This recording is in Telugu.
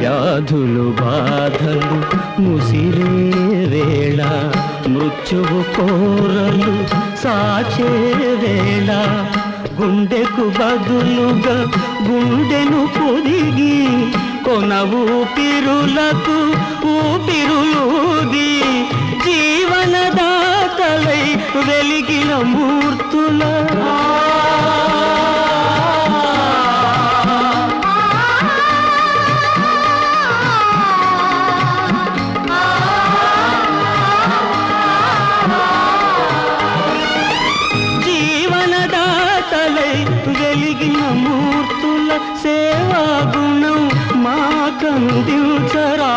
వ్యాధులు బాధలు ముసిరే వేళ మృత్యువు కోరలు సాచే వేళ గుండెకు బదులుగా గుండెను పొదిగి కొన ఊపిరులకు ఊపిరులూది జీవనదాతలై వెలిగిన మూర్తుల వెలిగిన మూర్తుల సేవా గుణం మాకందించరా